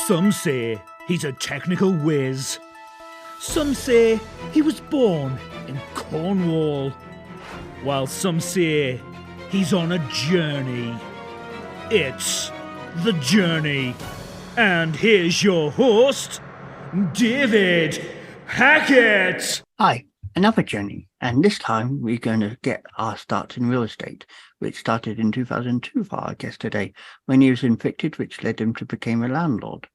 Some say he's a technical whiz. Some say he was born in Cornwall. While some say he's on a journey. It's The Journey. And here's your host, David Hackett. Hi, another journey. And this time we're going to get our starts in real estate, which started in 2002 for our guest today, when he was evicted, which led him to become a landlord.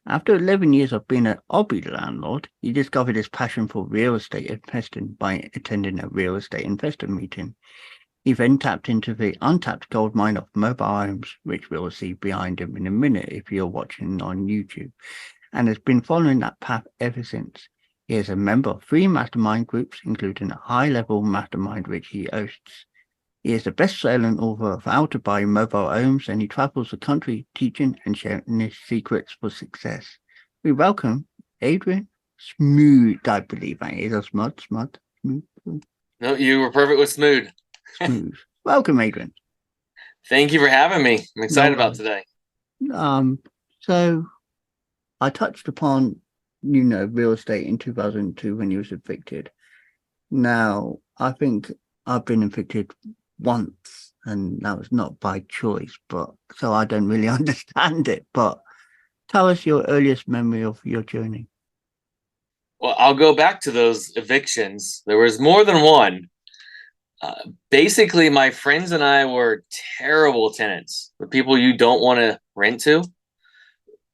After 11 years of being an hobby landlord, he discovered his passion for real estate investing by attending a real estate investor meeting. He then tapped into the untapped gold mine of mobile homes, which we'll see behind him in a minute if you're watching on YouTube, and has been following that path ever since. He is a member of 3 mastermind groups, including a high-level mastermind which he hosts. He is the best-selling author of How to Buy Mobile Homes, and he travels the country teaching and sharing his secrets for success. We welcome Adrian Smude, I believe. Is a Smude? No, you were perfect with Smude. Smude. Welcome, Adrian. Thank you for having me. I'm excited about today. So I touched upon, real estate in 2002 when you was evicted. Now, I think I've been evicted once, and that was not by choice, but so I don't really understand it. But tell us your earliest memory of your journey. Well, I'll go back to those evictions. There was more than one. Basically, my friends and I were terrible tenants, the people you don't want to rent to.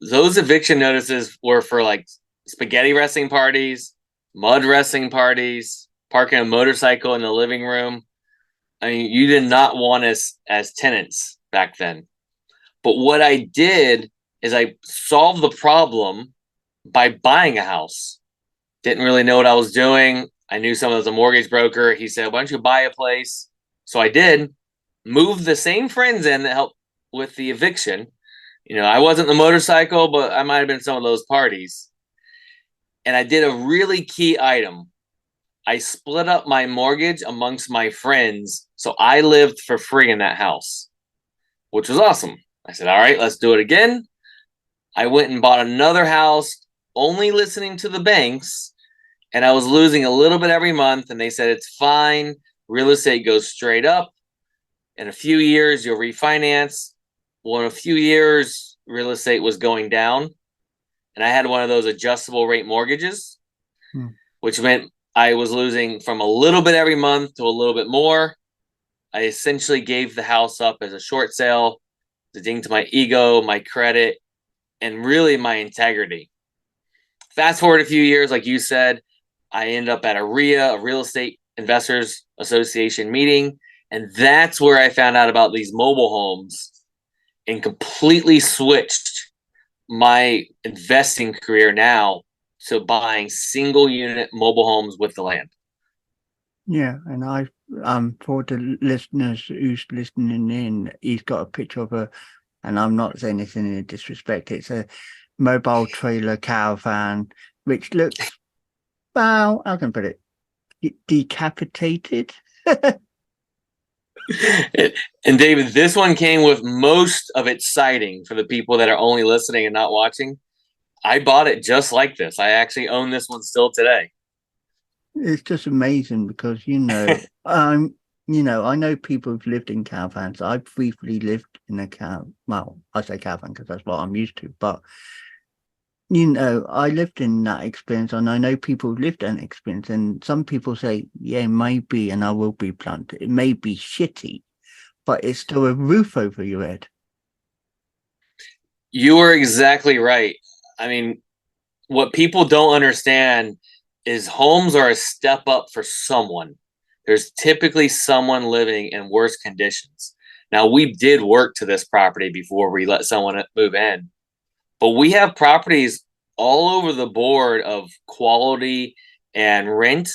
Those eviction notices were for like spaghetti wrestling parties, mud wrestling parties, parking a motorcycle in the living room. I mean, you did not want us as tenants back then. But what I did is I solved the problem by buying a house. Didn't really know what I was doing. I knew someone was a mortgage broker. He said, why don't you buy a place? So I did. Moved the same friends in that helped with the eviction. I wasn't the motorcycle, but I might have been some of those parties. And I did a really key item. I split up my mortgage amongst my friends, so I lived for free in that house, which was awesome. I said, all right, let's do it again. I went and bought another house, only listening to the banks, and I was losing a little bit every month, and they said, it's fine. Real estate goes straight up. In a few years, you'll refinance. Well, in a few years, real estate was going down, and I had one of those adjustable rate mortgages, which meant I was losing from a little bit every month to a little bit more. I essentially gave the house up as a short sale, the ding to my ego, my credit, and really my integrity. Fast forward a few years, like you said, I end up at a RIA, a Real Estate Investors Association meeting, and that's where I found out about these mobile homes and completely switched my investing career now to buying single unit mobile homes with the land. Yeah, and I for the listeners who's listening in, he's got a picture of and I'm not saying this in any disrespect, it's a mobile trailer caravan, which looks, well, how can I put it, decapitated. And David, this one came with most of its siding for the people that are only listening and not watching. I bought it just like this. I actually own this one still today. It's just amazing because, I know people who've lived in caravans. I've briefly lived in a caravan. Well, I say caravan because that's what I'm used to. But, I lived in that experience, and I know people who've lived in that experience. And some people say, yeah, maybe, and I will be blunt, it may be shitty, but it's still a roof over your head. You are exactly right. I mean, what people don't understand is homes are a step up for someone. There's typically someone living in worse conditions. Now, we did work to this property before we let someone move in, but we have properties all over the board of quality and rent.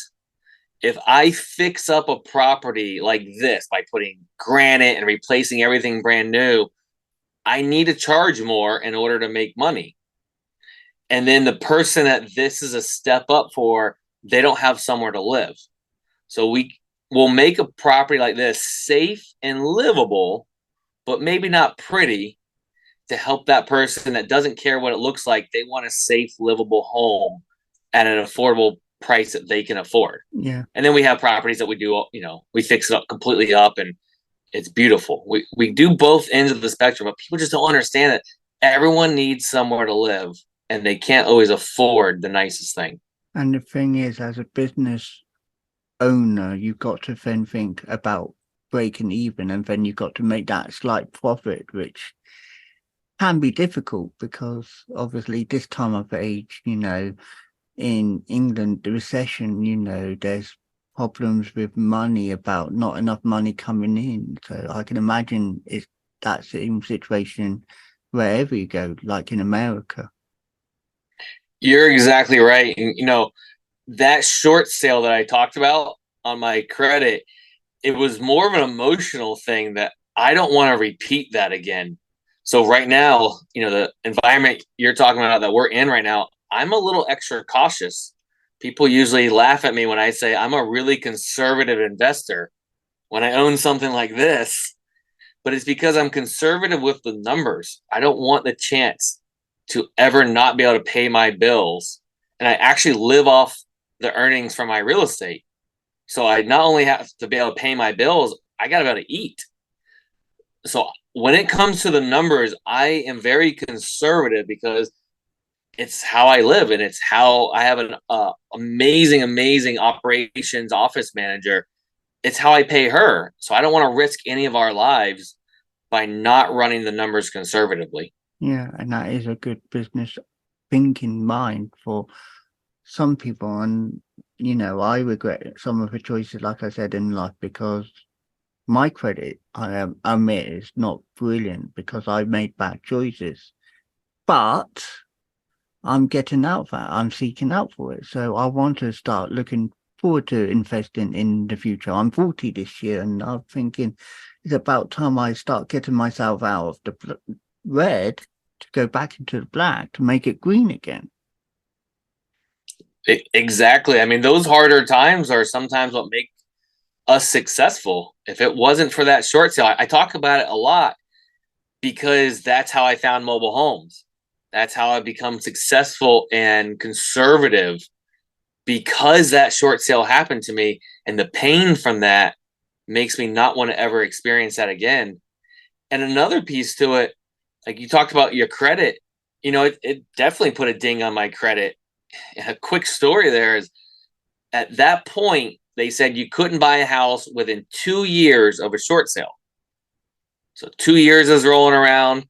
If I fix up a property like this by putting granite and replacing everything brand new, I need to charge more in order to make money. And then the person that this is a step up for, they don't have somewhere to live. So we will make a property like this safe and livable, but maybe not pretty. to help that person that doesn't care what it looks like. They want a safe, livable home at an affordable price that they can afford. Yeah. And then we have properties that we do, we fix it up completely up, and it's beautiful. We do both ends of the spectrum, but people just don't understand that everyone needs somewhere to live, and they can't always afford the nicest thing. And the thing is, as a business owner, you've got to then think about breaking even, and then you've got to make that slight profit, which can be difficult because obviously this time of age, in England, the recession, there's problems with money, about not enough money coming in. So I can imagine it's that same situation wherever you go, like in America. You're exactly right. And, that short sale that I talked about on my credit, it was more of an emotional thing that I don't want to repeat that again. So right now, the environment you're talking about that we're in right now, I'm a little extra cautious. People usually laugh at me when I say I'm a really conservative investor when I own something like this, but it's because I'm conservative with the numbers. I don't want the chance to ever not be able to pay my bills. And I actually live off the earnings from my real estate. So I not only have to be able to pay my bills, I got to be able to eat. So when it comes to the numbers, I am very conservative because it's how I live, and it's how I have an amazing operations office manager. It's how I pay her. So I don't want to risk any of our lives by not running the numbers conservatively. Yeah, and that is a good business thinking mind for some people. And, I regret some of the choices, like I said, in life, because my credit, I admit, is not brilliant because I made bad choices. But I'm getting out that. I'm seeking out for it. So I want to start looking forward to investing in the future. I'm 40 this year, and I'm thinking it's about time I start getting myself out of the red to go back into the black to make it green again. Exactly. I mean, those harder times are sometimes what make us successful. If it wasn't for that short sale, I talk about it a lot because that's how I found mobile homes. That's how I become successful and conservative, because that short sale happened to me, and the pain from that makes me not want to ever experience that again. And another piece to it, like you talked about your credit, it definitely put a ding on my credit. A quick story there is, at that point, they said you couldn't buy a house within 2 years of a short sale. So 2 years is rolling around.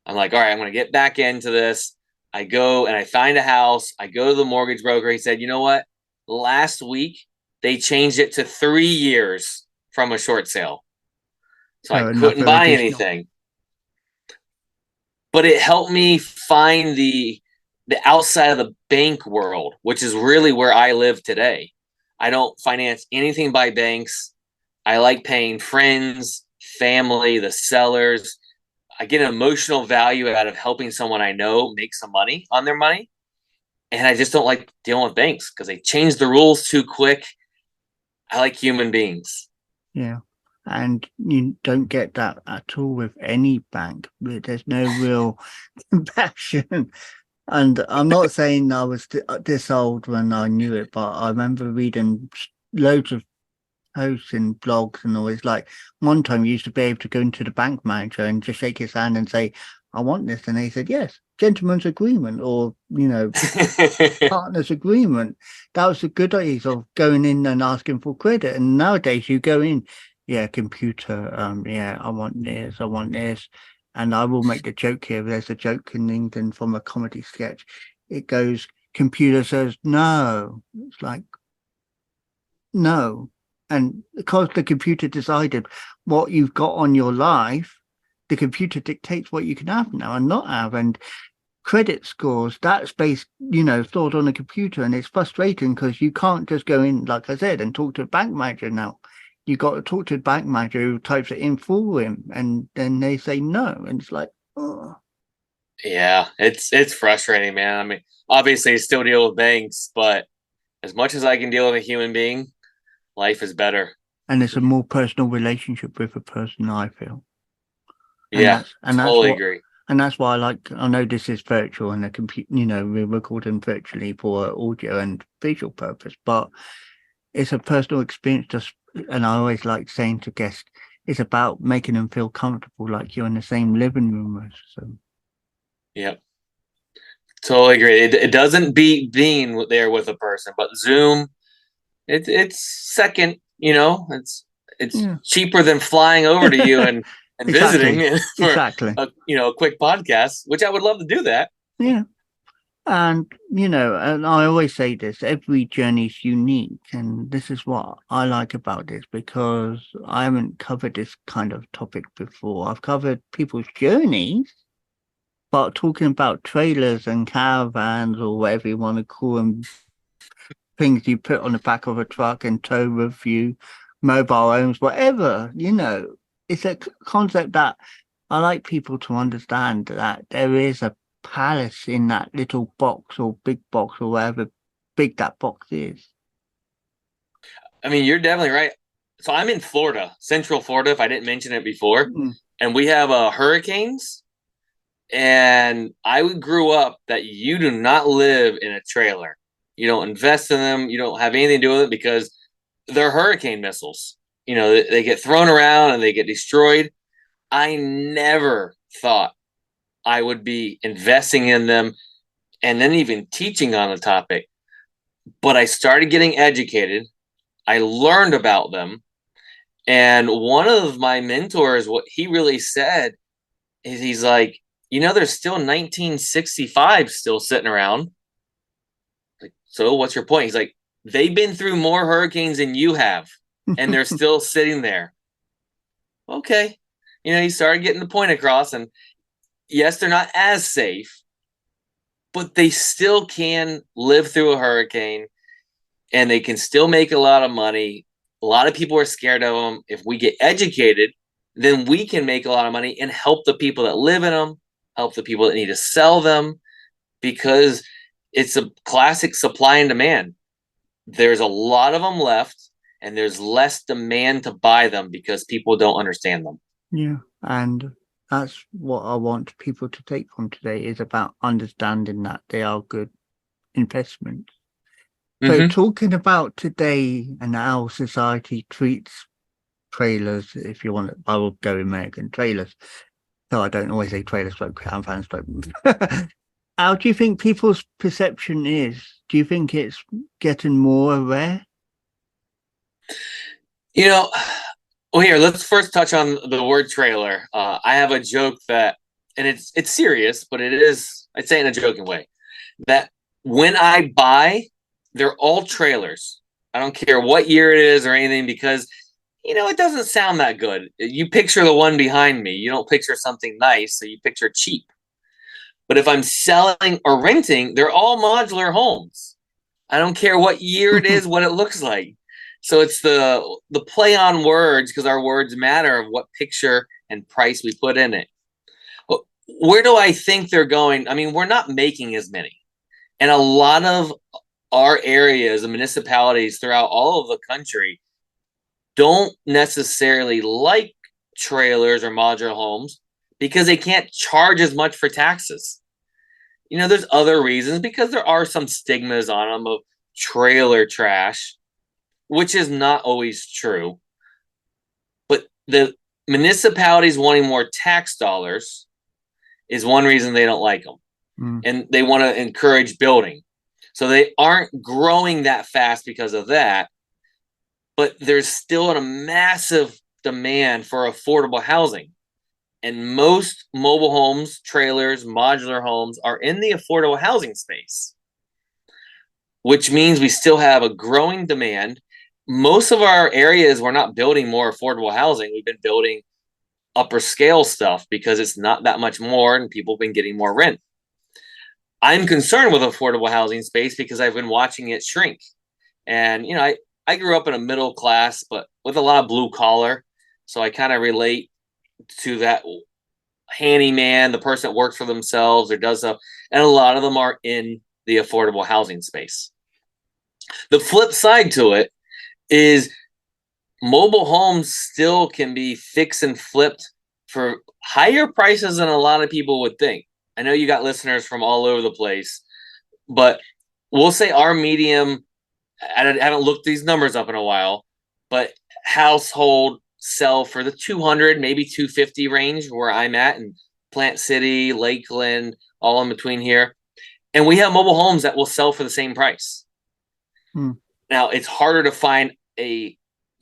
I'm like, all right, I'm going to get back into this. I go and I find a house. I go to the mortgage broker. He said, you know what? Last week, they changed it to 3 years from a short sale. So I couldn't buy anything. But it helped me find the outside of the bank world, which is really where I live today. I don't finance anything by banks. I like paying friends, family, the sellers. I get an emotional value out of helping someone I know make some money on their money. And I just don't like dealing with banks because they change the rules too quick. I like human beings. Yeah. And you don't get that at all with any bank. There's no real compassion. And I'm not saying I was this old when I knew it, but I remember reading loads of posts and blogs and always, like, one time you used to be able to go into the bank manager and just shake his hand and say, I want this. And they said, yes, gentleman's agreement, or, partner's agreement. That was the good days of going in and asking for credit. And nowadays you go in, yeah, computer, I want this. And I will make the joke here. There's a joke in England from a comedy sketch. It goes, computer says no. It's like, no. And because the computer decided what you've got on your life, the computer dictates what you can have now and not have. And credit scores, that's based, stored on a computer. And it's frustrating because you can't just go in, like I said, and talk to a bank manager now. You got to talk to the bank manager who types it in for him, and then they say no, and it's like, oh. Yeah, it's frustrating, man. I mean, obviously, I still deal with banks, but as much as I can deal with a human being, life is better. And it's a more personal relationship with a person, I feel. Yeah, totally agree. And that's why I know this is virtual and we're recording virtually for audio and visual purpose, but it's a personal experience. And I always like saying to guests, it's about making them feel comfortable, like you're in the same living room as them. Yep. Totally agree. It doesn't beat being there with a person, but Zoom, it's second, it's cheaper than flying over to you and Exactly. visiting for Exactly. a quick podcast, which I would love to do that. Yeah. And, and I always say this, every journey is unique. And this is what I like about this, because I haven't covered this kind of topic before. I've covered people's journeys, but talking about trailers and caravans, or whatever you want to call them, things you put on the back of a truck and tow with you, mobile homes, whatever, it's a concept that I like people to understand, that there is a palace in that little box or big box or whatever big that box is. I mean, you're definitely right. So I'm in Florida, Central Florida, if I didn't mention it before, and we have hurricanes. And I grew up that you do not live in a trailer. You don't invest in them. You don't have anything to do with it, because they're hurricane missiles. They get thrown around and they get destroyed. I never thought I would be investing in them and then even teaching on the topic. But I started getting educated. I learned about them. And one of my mentors, what he really said is, he's like, there's still 1965 still sitting around. Like, so what's your point? He's like, they've been through more hurricanes than you have, and they're still sitting there. Okay. He started getting the point across, and yes, they're not as safe, but they still can live through a hurricane, and they can still make a lot of money. A lot of people are scared of them. If we get educated, then we can make a lot of money and help the people that live in them, help the people that need to sell them, because it's a classic supply and demand. There's a lot of them left, and there's less demand to buy them because people don't understand them. Yeah, and that's what I want people to take from today, is about understanding that they are good investments. So talking about today and how society treats trailers, if you want it, I will go American trailers. So I don't always say trailers, but caravans don't. How do you think people's perception is? Do you think it's getting more aware? Well, here, let's first touch on the word trailer. I have a joke that, and it's serious, but it is, I'd say in a joking way, that when I buy, they're all trailers. I don't care what year it is or anything, because it doesn't sound that good. You picture the one behind me. You don't picture something nice, so you picture cheap. But if I'm selling or renting, they're all modular homes. I don't care what year it is, what it looks like. So it's the play on words, because our words matter, of what picture and price we put in it. Where do I think they're going? I mean, we're not making as many. And a lot of our areas and municipalities throughout all of the country don't necessarily like trailers or modular homes, because they can't charge as much for taxes. There's other reasons, because there are some stigmas on them of trailer trash, which is not always true. But the municipalities wanting more tax dollars is one reason they don't like them. And they want to encourage building. So they aren't growing that fast because of that. But there's still a massive demand for affordable housing. And most mobile homes, trailers, modular homes are in the affordable housing space, which means we still have a growing demand. Most of our areas, we're not building more affordable housing. We've been building upper scale stuff because it's not that much more, and people have been getting more rent. I'm concerned with affordable housing space because I've been watching it shrink. And, I grew up in a middle class, but with a lot of blue collar. So I kind of relate to that handyman, the person that works for themselves or does stuff. And a lot of them are in the affordable housing space. The flip side to it is mobile homes still can be fixed and flipped for higher prices than a lot of people would think. I know you got listeners from all over the place, but we'll say our medium, I haven't looked these numbers up in a while, but household sell for the 200, maybe 250 range where I'm at in Plant City, Lakeland, all in between here. And we have mobile homes that will sell for the same price. Now, it's harder to find a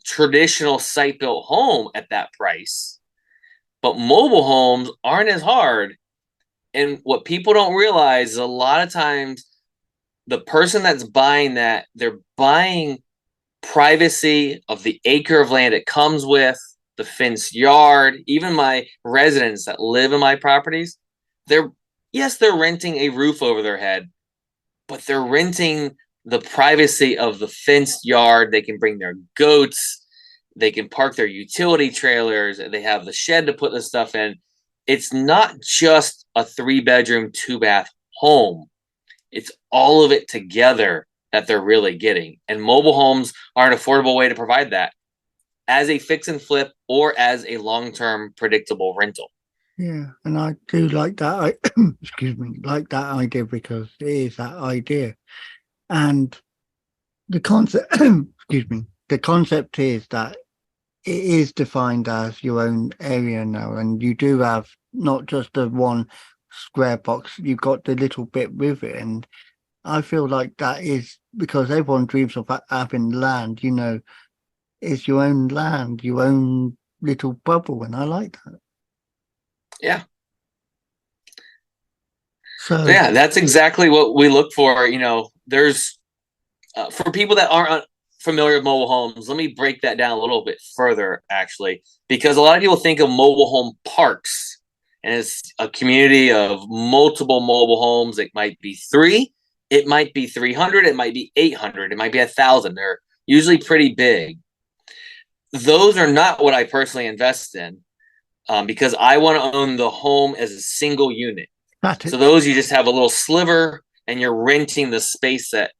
traditional site-built home at that price, but mobile homes aren't as hard. And what people don't realize is a lot of times the person that's buying that, they're buying privacy of the acre of land it comes with, the fenced yard. Even my residents that live in my properties, they're renting a roof over their head, but they're renting the privacy of the fenced yard. They can bring their goats, they can park their utility trailers, they have the shed to put the stuff in. It's not just a 3-bedroom, 2-bath home. It's all of it together that they're really getting. And mobile homes are an affordable way to provide that as a fix and flip or as a long-term predictable rental. Yeah, and I do like that. Excuse me, like that idea because it is that idea. And the concept, excuse me, the concept is that it is defined as your own area now, and you do have not just the one square box, you've got the little bit with it. And I feel like that is because everyone dreams of having land, you know, it's your own land, your own little bubble, and I like that. Yeah. So yeah, that's exactly what we look for. You know, there's for people that aren't familiar with mobile homes, let me break that down a little bit further, actually, because a lot of people think of mobile home parks, and it's a community of multiple mobile homes. It might be 3, it might be 300, it might be 800, it might be 1,000. They're usually pretty big. Those are not what I personally invest in, because I want to own the home as a single unit. So those, you just have a little sliver and you're renting the space that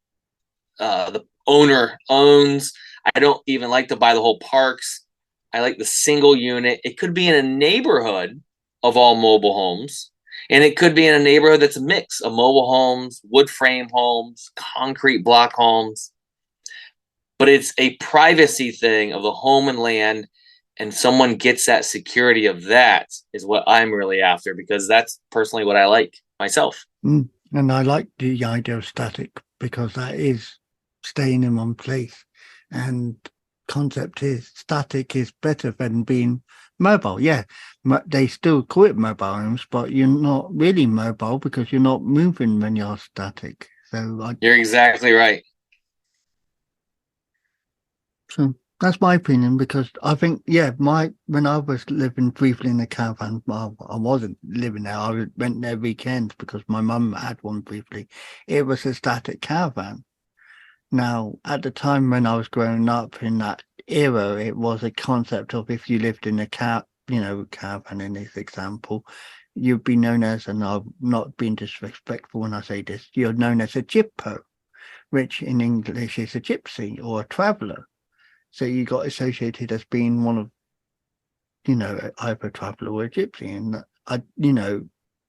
the owner owns. I don't even like to buy the whole parks. I like the single unit. It could be in a neighborhood of all mobile homes, and it could be in a neighborhood that's a mix of mobile homes, wood frame homes, concrete block homes. But it's a privacy thing of the home and land, and someone gets that security of that is what I'm really after, because that's personally what I like myself. And I like the idea of static because that is staying in one place. And concept is static is better than being mobile. Yeah, they still call it mobile homes, but you're not really mobile because you're not moving when you're static. So you're exactly right. So that's my opinion, because I think, yeah, when I was living briefly in a caravan, well, I wasn't living there. I went there weekends because my mum had one briefly. It was a static caravan. Now, at the time when I was growing up in that era, it was a concept of if you lived in a caravan in this example, you'd be known as, and I'm not being disrespectful when I say this, you're known as a gyppo, which in English is a gypsy or a traveller. So you got associated as being one of, either a traveller or a gypsy. And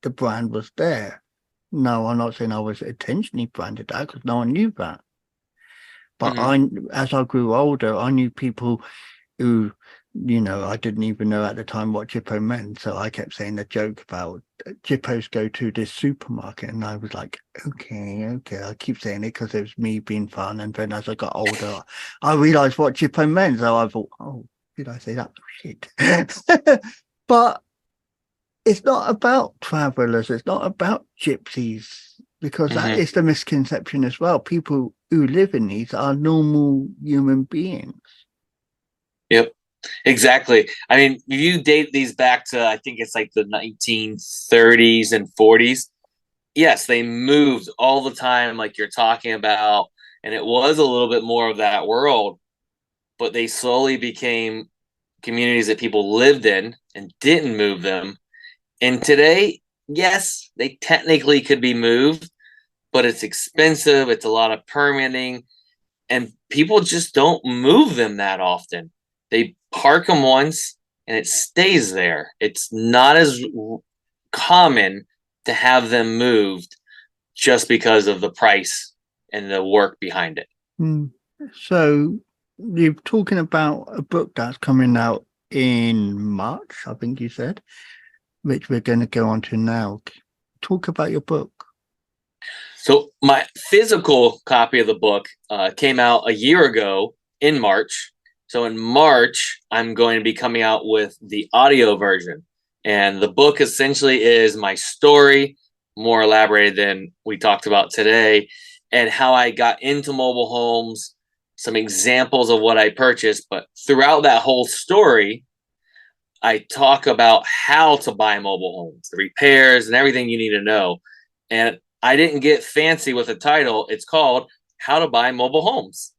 the brand was there. No, I'm not saying I was intentionally branded that because no one knew that. But as I grew older, I knew people who, I didn't even know at the time what gyppo meant. So I kept saying the joke about gyppos go to this supermarket. And I was like, okay. I keep saying it because it was me being fun. And then as I got older, I realized what gyppo meant. So I thought, oh, did I say that? Shit. But it's not about travelers. It's not about gypsies, because that is the misconception as well. People who live in these are normal human beings. Yep, exactly. I mean, if you date these back to, I think it's like the 1930s and 40s. Yes, they moved all the time, like you're talking about, and it was a little bit more of that world, but they slowly became communities that people lived in and didn't move them. And today, yes, they technically could be moved, but it's expensive. It's a lot of permitting, and people just don't move them that often. They park them once, and it stays there. It's not as common to have them moved just because of the price and the work behind it. So you're talking about a book that's coming out in March, I think you said, which we're going to go on to now. Talk about your book. So my physical copy of the book came out a year ago in March. So in March, I'm going to be coming out with the audio version. And the book essentially is my story, more elaborated than we talked about today, and how I got into mobile homes, some examples of what I purchased. But throughout that whole story, I talk about how to buy mobile homes, the repairs and everything you need to know. And I didn't get fancy with the title. It's called How to Buy Mobile Homes.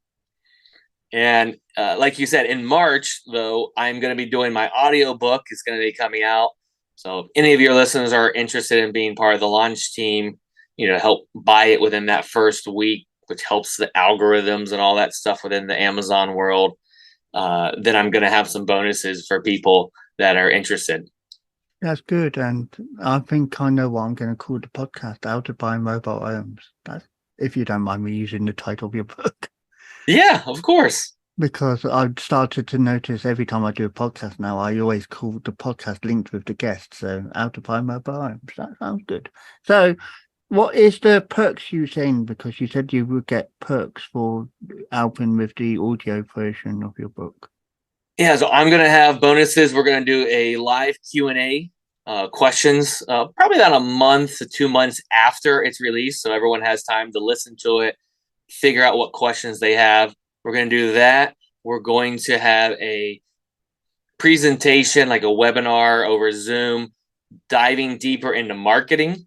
And like you said, in March, though, I'm going to be doing my audio book. It's going to be coming out. So if any of your listeners are interested in being part of the launch team, help buy it within that first week, which helps the algorithms and all that stuff within the Amazon world, then I'm going to have some bonuses for people that are interested. That's good. And I think I know what I'm going to call the podcast, How to Buy Mobile Homes. That's, if you don't mind me using the title of your book. Yeah, of course. Because I've started to notice every time I do a podcast now, I always call the podcast linked with the guest. So How to Buy Mobile Homes. That sounds good. So what is the perks you saying? Because you said you would get perks for helping with the audio version of your book. Yeah, so I'm going to have bonuses. We're going to do a live Q&A questions, probably about a month to 2 months after it's released. So everyone has time to listen to it, figure out what questions they have. We're going to do that. We're going to have a presentation, like a webinar over Zoom, diving deeper into marketing.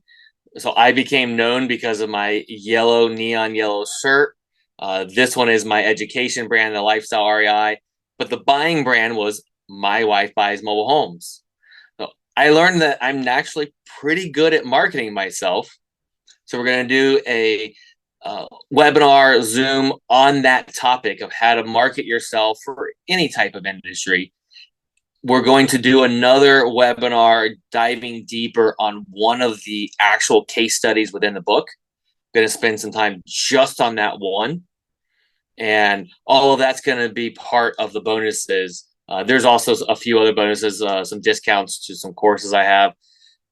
So I became known because of my neon yellow shirt. This one is my education brand, the Lifestyle REI. But the buying brand was My Wife Buys Mobile Homes. So I learned that I'm actually pretty good at marketing myself. So we're going to do a webinar, Zoom on that topic of how to market yourself for any type of industry. We're going to do another webinar diving deeper on one of the actual case studies within the book. I'm going to spend some time just on that one. And all of that's going to be part of the bonuses. There's also a few other bonuses, some discounts to some courses I have.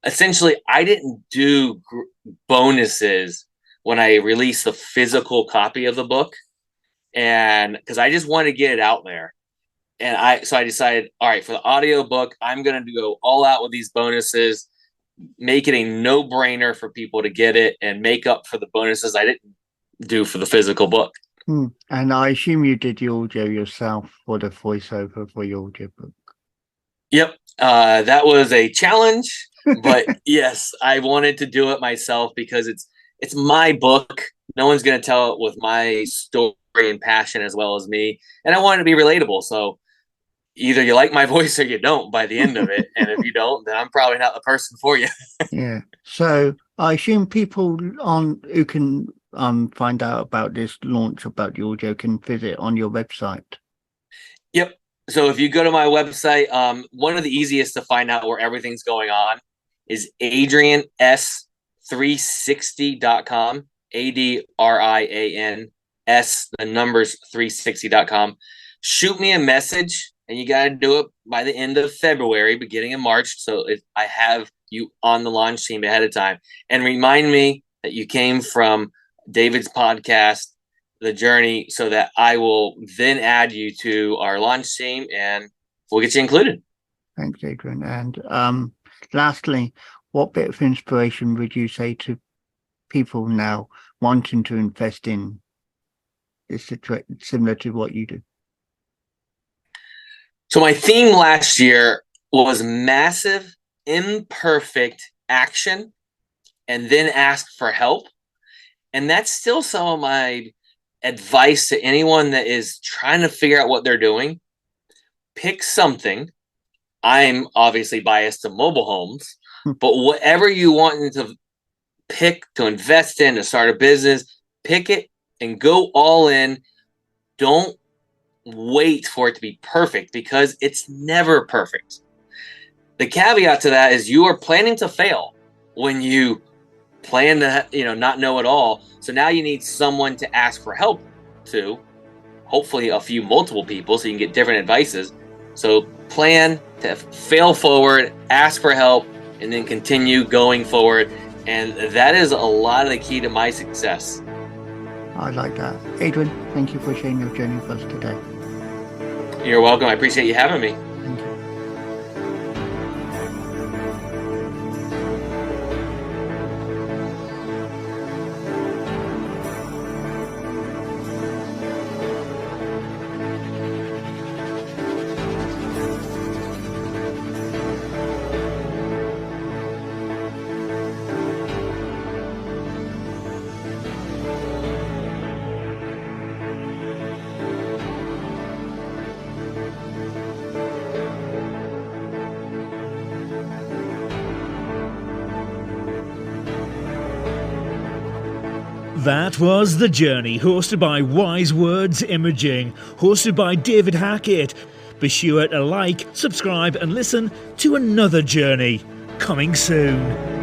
Essentially, I didn't do bonuses when I released the physical copy of the book, and because I just wanted to get it out there. And I decided, all right, for the audio book, I'm going to go all out with these bonuses, make it a no-brainer for people to get it, and make up for the bonuses I didn't do for the physical book. And I assume you did the audio yourself for the voiceover for your audio book. Yep. That was a challenge, but yes, I wanted to do it myself because it's my book. No one's going to tell it with my story and passion as well as me. And I want it to be relatable. So either you like my voice or you don't by the end of it. And if you don't, then I'm probably not the person for you. Yeah. So I assume people who can find out about this launch about the audio can visit on your website. Yep. So if you go to my website, one of the easiest to find out where everything's going on is AdrianS360.com. ADRIANS, the numbers 360.com. Shoot me a message, and you got to do it by the end of February, beginning of March. So I have you on the launch team ahead of time. And remind me that you came from David's podcast, The Journey, so that I will then add you to our launch team and we'll get you included. Thanks, Adrian. And lastly, what bit of inspiration would you say to people now wanting to invest in this situation similar to what you do? So my theme last year was massive, imperfect action and then ask for help. And that's still some of my advice to anyone that is trying to figure out what they're doing. Pick something. I'm obviously biased to mobile homes, but whatever you want to pick to invest in, to start a business, pick it and go all in. Don't wait for it to be perfect, because it's never perfect. The caveat to that is you are planning to fail when you plan to, not know it all. So now you need someone to ask for help to, hopefully multiple people, so you can get different advices. So plan to fail forward, ask for help, and then continue going forward. And that is a lot of the key to my success. I like that. Adrian, thank you for sharing your journey with us today. You're welcome. I appreciate you having me. Thank you. That was The Journey, hosted by Wise Words Imaging, hosted by David Hackett. Be sure to like, subscribe and listen to another journey coming soon.